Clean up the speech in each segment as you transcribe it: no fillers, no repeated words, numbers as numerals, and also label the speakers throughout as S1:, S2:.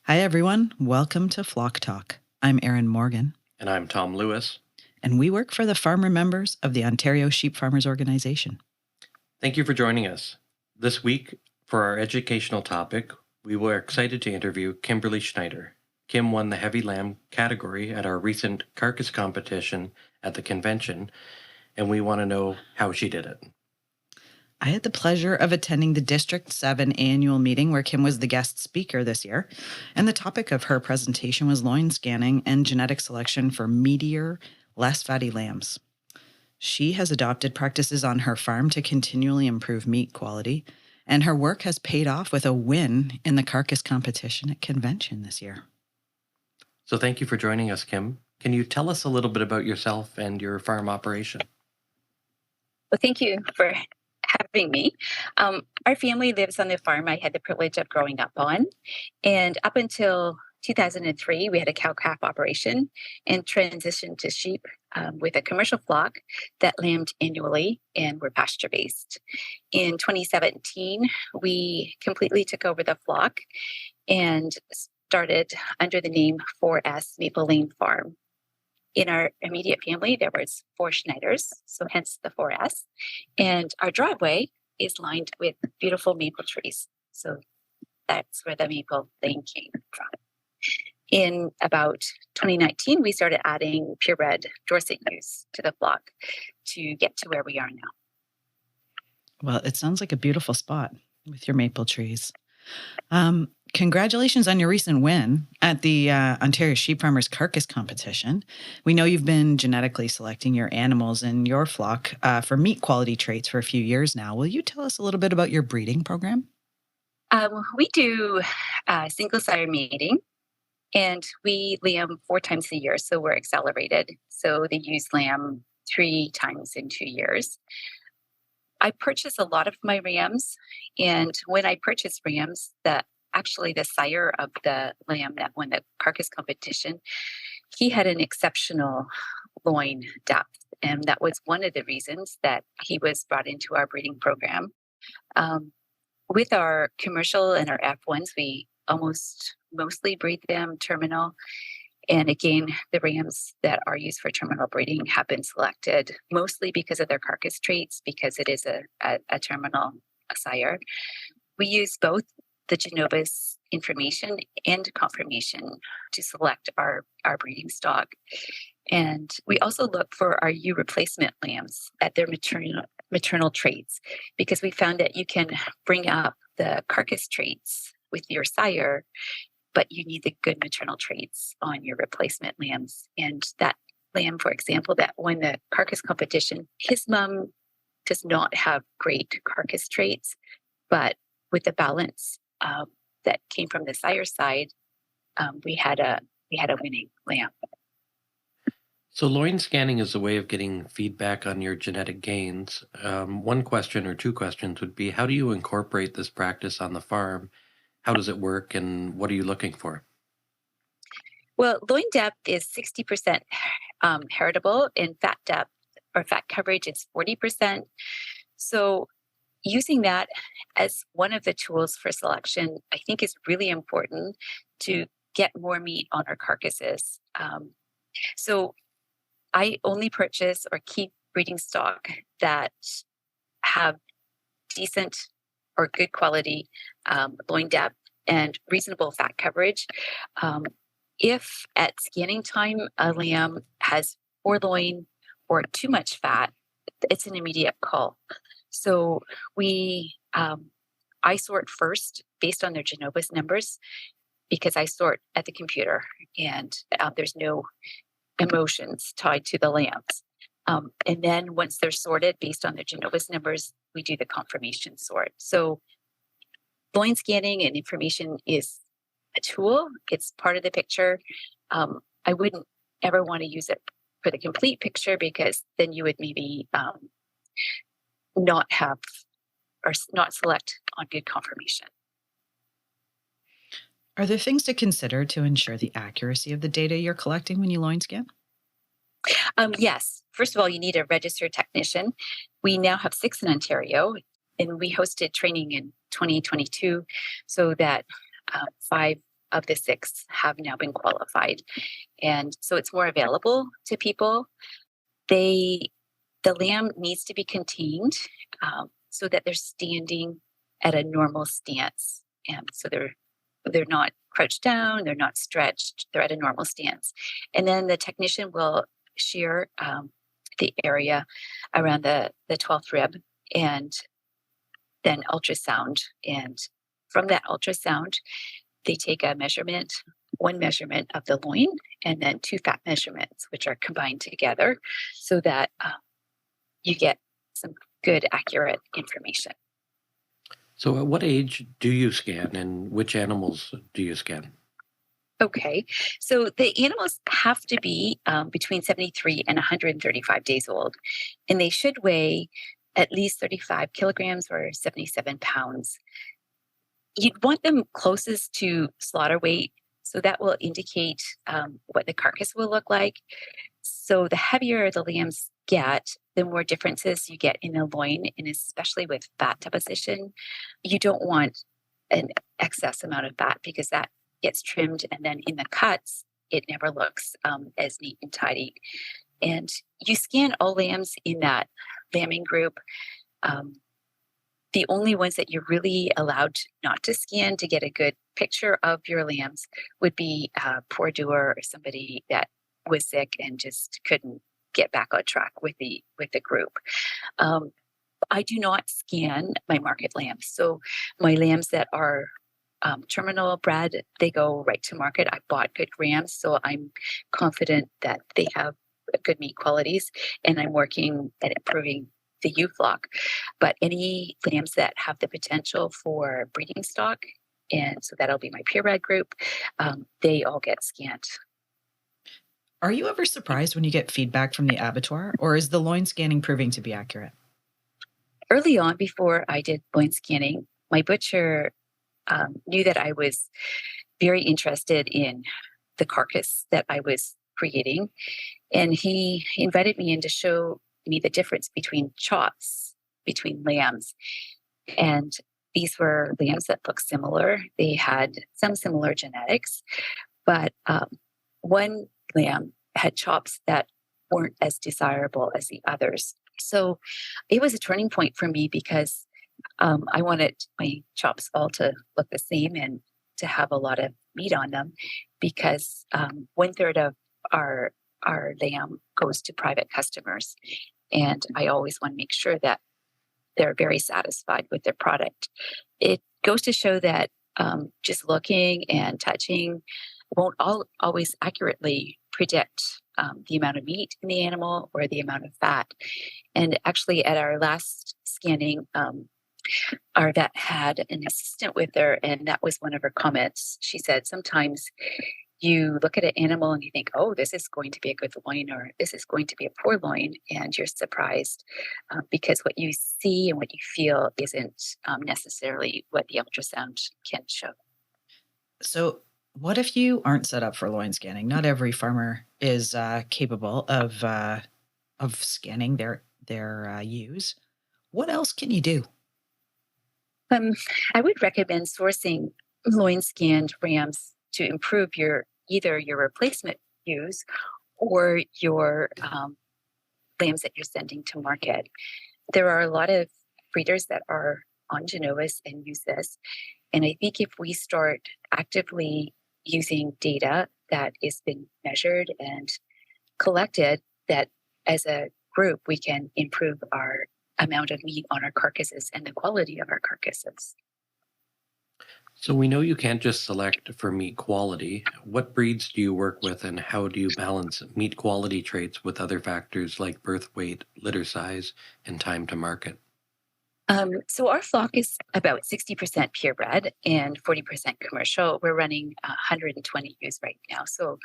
S1: Hi, everyone. Welcome to Flock Talk. I'm Erin Morgan,
S2: And I'm Tom Lewis.
S1: and we work for the farmer members of the Ontario Sheep Farmers Organization.
S2: Thank you for joining us. This week, for our educational topic, we were excited to interview Kimberly Schneider. Kim won the heavy lamb category at our recent carcass competition at the convention, and we want to know how she did it.
S1: I had the pleasure of attending the District 7 annual meeting where Kim was the guest speaker this year, and the topic of her presentation was loin scanning and genetic selection for meatier, less fatty lambs. She has adopted practices on her farm to continually improve meat quality, and her work has paid off with a win in the carcass competition at convention this year.
S2: So thank you for joining us, Kim. Can you tell us a little bit about yourself and your farm operation?
S3: Well, thank you for having me. Our family lives on the farm I had the privilege of growing up on. And up until 2003, we had a cow-calf operation and transitioned to sheep with a commercial flock that lambed annually and were pasture-based. In 2017, we completely took over the flock and started under the name 4S Maple Lane Farm. In our immediate family, there was 4 Schneiders, so hence the 4S. And our driveway is lined with beautiful maple trees. So that's where the Maple Lane came from. In about 2019, we started adding purebred Dorset ewes to the flock to get to where we are now.
S1: Well, it sounds like a beautiful spot with your maple trees. Congratulations on your recent win at the Ontario Sheep Farmers Carcass Competition. We know you've been genetically selecting your animals in your flock for meat quality traits for a few years now. Will you tell us a little bit about your breeding program?
S3: We do single sire mating, and we lamb 4 times a year, so we're accelerated. So they use lamb 3 times in 2 years. I purchase a lot of my rams, and when I purchase rams, actually the sire of the lamb that won the carcass competition, he had an exceptional loin depth, and that was one of the reasons that he was brought into our breeding program. With our commercial and our F1s, we mostly breed them terminal. And again, the rams that are used for terminal breeding have been selected mostly because of their carcass traits, because it is a terminal sire. We use both the Genovis information and confirmation to select our breeding stock. And we also look for our ewe replacement lambs at their maternal traits, because we found that you can bring up the carcass traits with your sire, but you need the good maternal traits on your replacement lambs. And that lamb, for example, that won the carcass competition, his mom does not have great carcass traits, but with the balance that came from the sire side, we had a winning lamb.
S2: So loin scanning is a way of getting feedback on your genetic gains. One question or 2 questions would be, how do you incorporate this practice on the farm? How does it work, and what are you looking for?
S3: Well, loin depth is 60% heritable, and fat depth or fat coverage is 40%. So using that as one of the tools for selection, I think is really important to get more meat on our carcasses. So I only purchase or keep breeding stock that have decent or good quality loin depth and reasonable fat coverage. If at scanning time a lamb has poor loin or too much fat, it's an immediate call. So I sort first based on their Genovis numbers, because I sort at the computer, and there's no emotions tied to the lambs. And then once they're sorted based on their Genovis numbers, we do the confirmation sort. So loin scanning and information is a tool. It's part of the picture. I wouldn't ever want to use it for the complete picture, because then you would maybe not have or not select on good confirmation.
S1: Are there things to consider to ensure the accuracy of the data you're collecting when you loin scan?
S3: Yes. First of all, you need a registered technician. We now have 6 in Ontario, and we hosted training in 2022 so that 5 of the 6 have now been qualified. And so it's more available to people. The lamb needs to be contained so that they're standing at a normal stance. And so they're not crouched down, they're not stretched, they're at a normal stance. And then the technician will shear the area around the 12th rib and then ultrasound. And from that ultrasound, they take a measurement, one measurement of the loin, and then 2 fat measurements, which are combined together so that you get some good, accurate information.
S2: So at what age do you scan, and which animals do you scan?
S3: Okay, so the animals have to be between 73 and 135 days old, and they should weigh at least 35 kilograms or 77 pounds. You'd want them closest to slaughter weight, so that will indicate what the carcass will look like. So the heavier the lambs get, the more differences you get in the loin, and especially with fat deposition, you don't want an excess amount of fat because that gets trimmed, and then in the cuts, it never looks as neat and tidy. And you scan all lambs in that lambing group. The only ones that you're really allowed not to scan to get a good picture of your lambs would be a poor doer or somebody that was sick and just couldn't get back on track with the group. I do not scan my market lambs. So my lambs that are terminal bred, they go right to market. I bought good rams, so I'm confident that they have good meat qualities, and I'm working at improving the ewe flock. But any lambs that have the potential for breeding stock, and so that'll be my purebred group, they all get scanned.
S1: Are you ever surprised when you get feedback from the abattoir, or is the loin scanning proving to be accurate?
S3: Early on, before I did loin scanning, my butcher knew that I was very interested in the carcass that I was creating, and he invited me in to show me the difference between chops between lambs. And these were lambs that looked similar. They had some similar genetics, but one lamb had chops that weren't as desirable as the others. So it was a turning point for me because I wanted my chops all to look the same and to have a lot of meat on them, because 1/3 of our lamb goes to private customers. And I always want to make sure that they're very satisfied with their product. It goes to show that just looking and touching won't always accurately predict the amount of meat in the animal or the amount of fat. And actually, at our last scanning, our vet had an assistant with her, and that was one of her comments. She said, sometimes you look at an animal and you think, oh, this is going to be a good loin, or this is going to be a poor loin, and you're surprised because what you see and what you feel isn't necessarily what the ultrasound can show.
S1: So what if you aren't set up for loin scanning? Not every farmer is capable of scanning their ewes. What else can you do?
S3: I would recommend sourcing loin scanned rams to improve either your replacement ewes or your lambs that you're sending to market. There are a lot of breeders that are on Genovis and use this. And I think if we start actively using data that has been measured and collected, that as a group, we can improve our amount of meat on our carcasses and the quality of our carcasses.
S2: So we know you can't just select for meat quality. What breeds do you work with, and how do you balance meat quality traits with other factors like birth weight, litter size, and time to market?
S3: So our flock is about 60% purebred and 40% commercial. We're running 120 ewes right now, so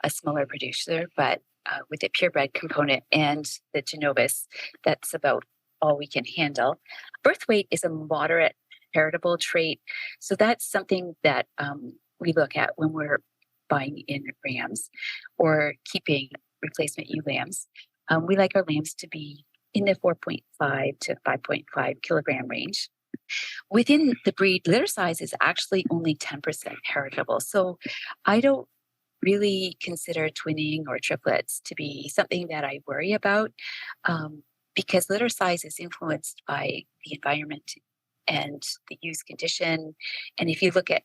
S3: a smaller producer, but with the purebred component and the Genovis, that's about all we can handle. Birth weight is a moderate heritable trait, so that's something that we look at when we're buying in rams or keeping replacement ewe lambs. We like our lambs to be in the 4.5 to 5.5 kilogram range. Within the breed, litter size is actually only 10% heritable. So I don't really consider twinning or triplets to be something that I worry about, because litter size is influenced by the environment and the use condition. And if you look at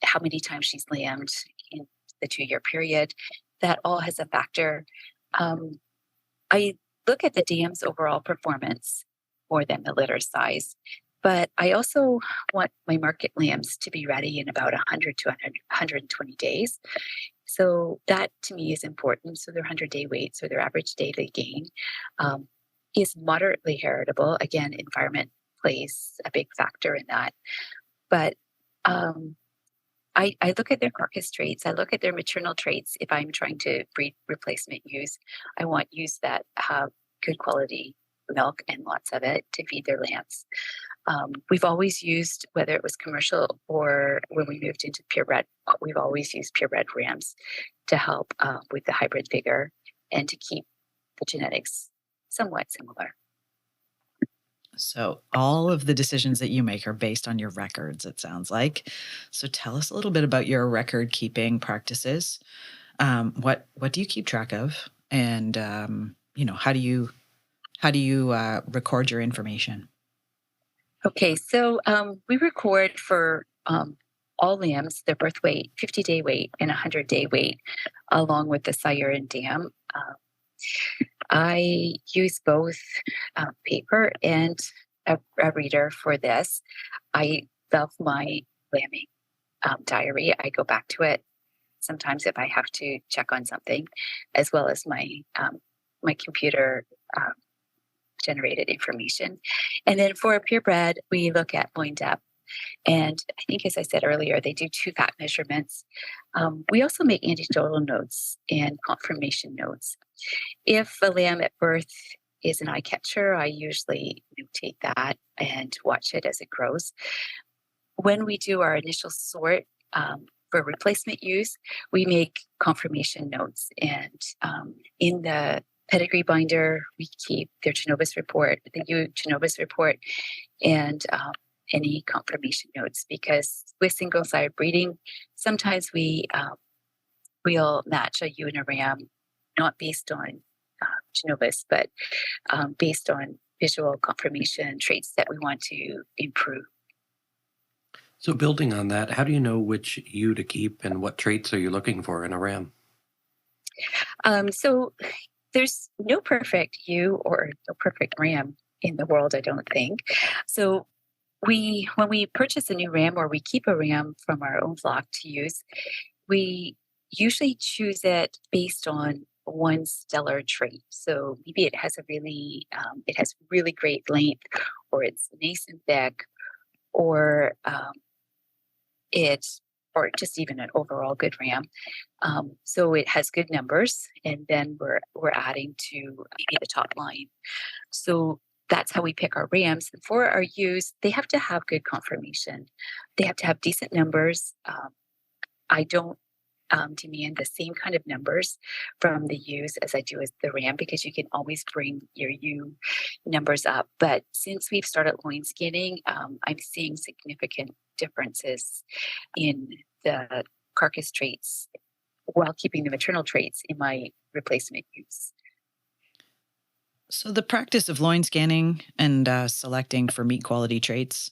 S3: how many times she's lambed in the 2-year period, that all has a factor. I look at the dam's overall performance more than the litter size, but I also want my market lambs to be ready in about 100 to 120 days. So that to me is important. So their 100-day weights or their average daily gain is moderately heritable. Again, environment plays a big factor in that. But I look at their carcass traits. I look at their maternal traits. If I'm trying to breed replacement ewes, I want ewes that have good quality milk and lots of it to feed their lambs. We've always used, whether it was commercial or when we moved into purebred, we've always used purebred rams to help with the hybrid vigor and to keep the genetics somewhat similar.
S1: So all of the decisions that you make are based on your records, it sounds like. So tell us a little bit about your record keeping practices. What do you keep track of, and how do you record your information?
S3: Okay, so we record for all lambs their birth weight, 50-day weight, and 100-day weight, along with the sire and dam. I use both paper and a reader for this. I love my lambing diary. I go back to it sometimes if I have to check on something, as well as my computer generated information. And then for a purebred, we look at loin depth. And I think, as I said earlier, they do 2 fat measurements. We also make anecdotal notes and confirmation notes. If a lamb at birth is an eye catcher, I usually notate that and watch it as it grows. When we do our initial sort for replacement ewes, we make confirmation notes. And in the pedigree binder, we keep their Genovis report, the ewe Genovis report, and any confirmation notes, because with single sire breeding, sometimes we'll match a ewe and a ram not based on Genovis, but based on visual confirmation traits that we want to improve.
S2: So building on that, how do you know which ewe to keep, and what traits are you looking for in a ram?
S3: So there's no perfect ewe or no perfect ram in the world, I don't think. So when we purchase a new ram or we keep a ram from our own flock to use, we usually choose it based on one stellar trait. So maybe it has really great length, or it's nice and thick, or or just even an overall good ram. So it has good numbers, and then we're adding to maybe the top line. So that's how we pick our rams. And for our ewes, they have to have good confirmation. They have to have decent numbers. I don't demand the same kind of numbers from the ewes as I do as the ram, because you can always bring your ewe numbers up. But since we've started loin scanning, I'm seeing significant differences in the carcass traits while keeping the maternal traits in my replacement ewes.
S1: So the practice of loin scanning and selecting for meat quality traits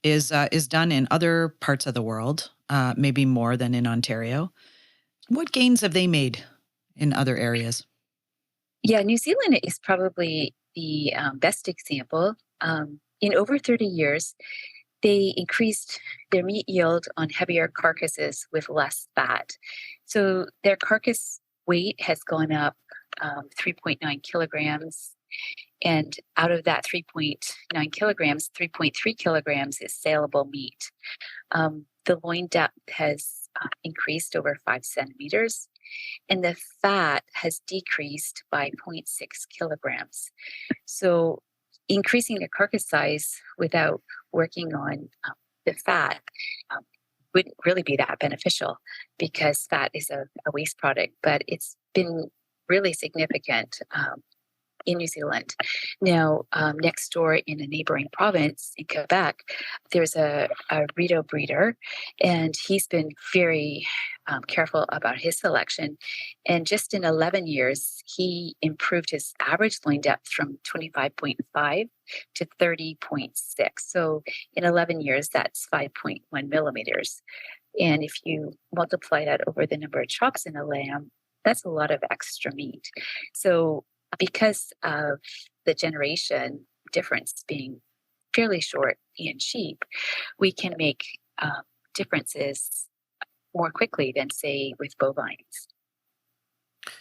S1: is done in other parts of the world, maybe more than in Ontario. What gains have they made in other areas?
S3: Yeah, New Zealand is probably the best example. In over 30 years, they increased their meat yield on heavier carcasses with less fat. So their carcass weight has gone up 3.9 kilograms. And out of that 3.9 kilograms, 3.3 kilograms is saleable meat. The loin depth has increased over 5 centimeters, and the fat has decreased by 0.6 kilograms. So increasing the carcass size without working on the fat wouldn't really be that beneficial, because fat is a waste product, but it's been really significant in New Zealand. Now, next door in a neighboring province in Quebec, there's a Rideau breeder, and he's been very careful about his selection. And just in 11 years, he improved his average loin depth from 25.5 to 30.6. So in 11 years, that's 5.1 millimeters. And if you multiply that over the number of chops in a lamb, that's a lot of extra meat. So because of the generation difference being fairly short in sheep, we can make differences more quickly than, say, with bovines.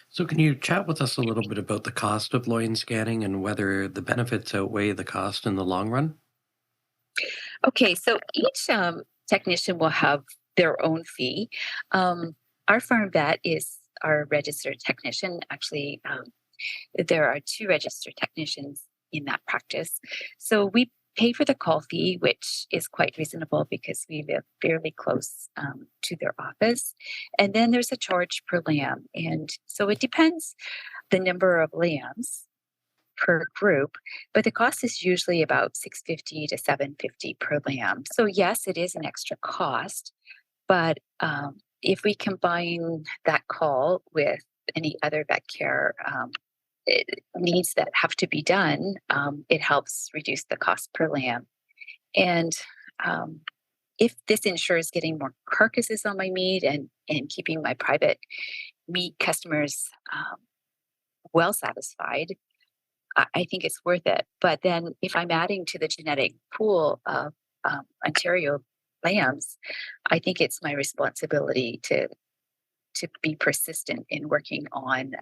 S2: So can you chat with us a little bit about the cost of loin scanning and whether the benefits outweigh the cost in the long run?
S3: Okay, so each technician will have their own fee. Our farm vet is our registered technician. Actually, there are 2 registered technicians in that practice. So we pay for the call fee, which is quite reasonable because we live fairly close to their office. And then there's a charge per lamb. And so it depends the number of lambs per group, but the cost is usually about $650 to $750 per lamb. So yes, it is an extra cost, but if we combine that call with any other vet care needs that have to be done, it helps reduce the cost per lamb. And if this ensures getting more carcasses on my meat and keeping my private meat customers well satisfied, I think it's worth it. But then if I'm adding to the genetic pool of Ontario lambs, I think it's my responsibility to be persistent in working on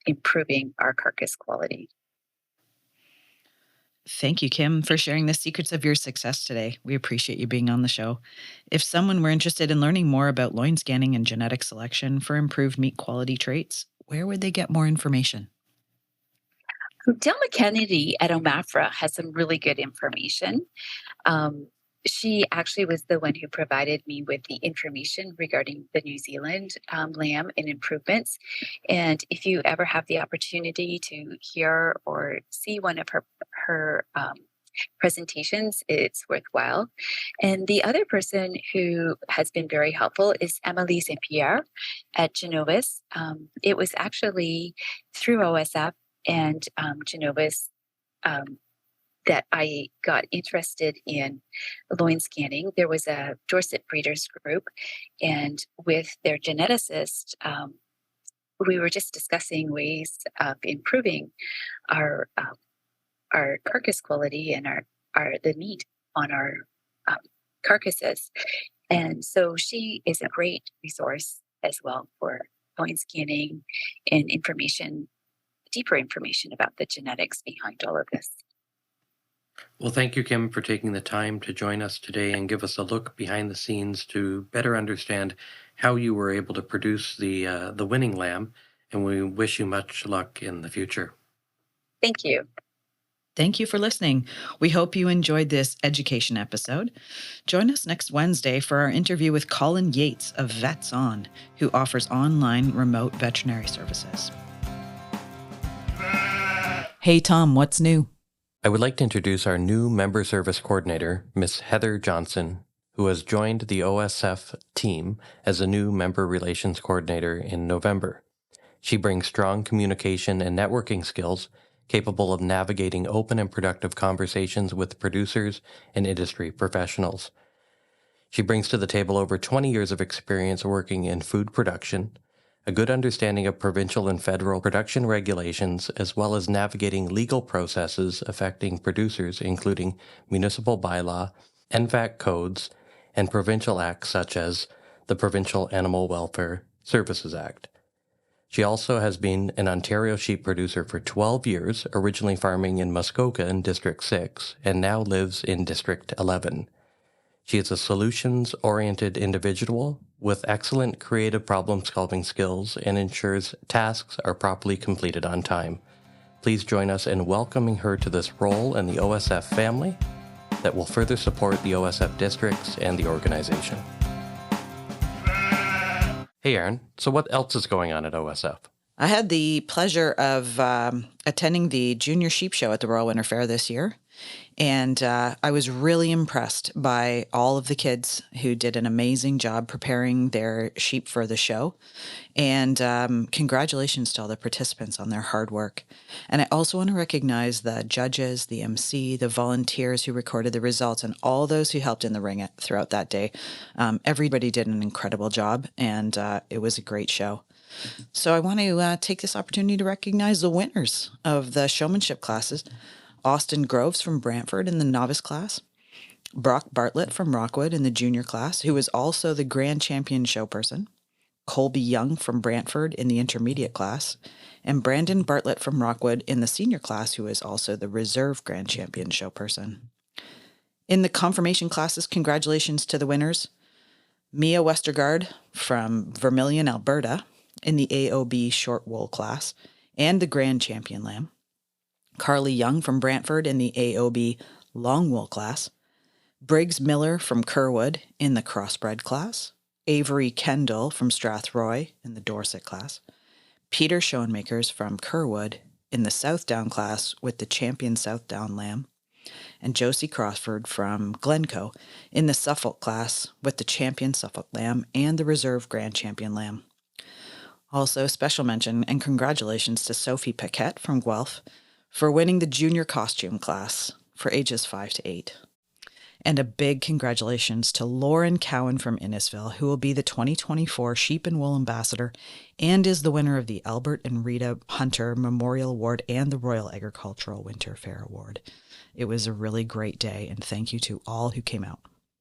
S3: improving our carcass quality.
S1: Thank you, Kim, for sharing the secrets of your success today. We appreciate you being on the show. If someone were interested in learning more about loin scanning and genetic selection for improved meat quality traits, where would they get more information?
S3: Delma Kennedy at Omafra has some really good information. She actually was the one who provided me with the information regarding the New Zealand lamb and improvements. And if you ever have the opportunity to hear or see one of her presentations, it's worthwhile. And the other person who has been very helpful is Emily St. Pierre at Genovis. It was actually through OSF and Genovis that I got interested in loin scanning. There was a Dorset breeders group, and with their geneticist, we were just discussing ways of improving our carcass quality and the meat on our carcasses. And so she is a great resource as well for loin scanning and deeper information about the genetics behind all of this.
S2: Well, thank you, Kim, for taking the time to join us today and give us a look behind the scenes to better understand how you were able to produce the winning lamb. And we wish you much luck in the future.
S3: Thank you.
S1: Thank you for listening. We hope you enjoyed this education episode. Join us next Wednesday for our interview with Colin Yates of Vets On, who offers online remote veterinary services. Hey, Tom, what's new?
S2: I would like to introduce our new member service coordinator, Miss Heather Johnson, who has joined the OSF team as a new member relations coordinator in November. She brings strong communication and networking skills, capable of navigating open and productive conversations with producers and industry professionals. She brings to the table over 20 years of experience working in food production, a good understanding of provincial and federal production regulations, as well as navigating legal processes affecting producers, including municipal bylaw, NVAC codes, and provincial acts such as the Provincial Animal Welfare Services Act. She also has been an Ontario sheep producer for 12 years, originally farming in Muskoka in District 6, and now lives in District 11. She is a solutions-oriented individual with excellent creative problem-solving skills and ensures tasks are properly completed on time. Please join us in welcoming her to this role in the OSF family that will further support the OSF districts and the organization. Hey, Erin, so what else is going on at OSF?
S1: I had the pleasure of attending the Junior Sheep Show at the Royal Winter Fair this year. And I was really impressed by all of the kids who did an amazing job preparing their sheep for the show. And congratulations to all the participants on their hard work. And I also want to recognize the judges, the MC, the volunteers who recorded the results, and all those who helped in the ring throughout that day. Everybody did an incredible job, and it was a great show. So I want to take this opportunity to recognize the winners of the showmanship classes. Austin Groves from Brantford in the novice class, Brock Bartlett from Rockwood in the junior class, who was also the grand champion showperson, Colby Young from Brantford in the intermediate class, and Brandon Bartlett from Rockwood in the senior class, who is also the reserve grand champion showperson. In the confirmation classes, congratulations to the winners. Mia Westergaard from Vermilion, Alberta in the AOB short wool class and the grand champion lamb. Carly Young from Brantford in the AOB long wool class, Briggs Miller from Kerwood in the crossbred class, Avery Kendall from Strathroy in the Dorset class, Peter Schoenmakers from Kerwood in the Southdown class with the champion Southdown lamb, and Josie Crawford from Glencoe in the Suffolk class with the champion Suffolk lamb and the reserve grand champion lamb. Also, special mention and congratulations to Sophie Paquette from Guelph for winning the junior costume class for ages 5 to 8. And a big congratulations to Lauren Cowan from Innisfil, who will be the 2024 Sheep and Wool Ambassador and is the winner of the Albert and Rita Hunter Memorial Award and the Royal Agricultural Winter Fair Award. It was a really great day, and thank you to all who came out.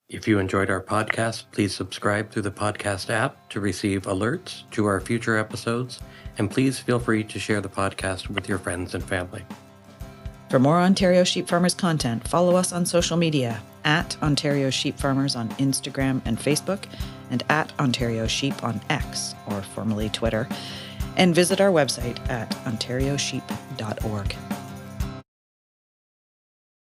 S2: If you enjoyed our podcast, please subscribe through the podcast app to receive alerts to our future episodes, and please feel free to share the podcast with your friends and family.
S1: For more Ontario Sheep Farmers content, follow us on social media at Ontario Sheep Farmers on Instagram and Facebook, and at Ontario Sheep on X, or formerly Twitter, and visit our website at ontariosheep.org.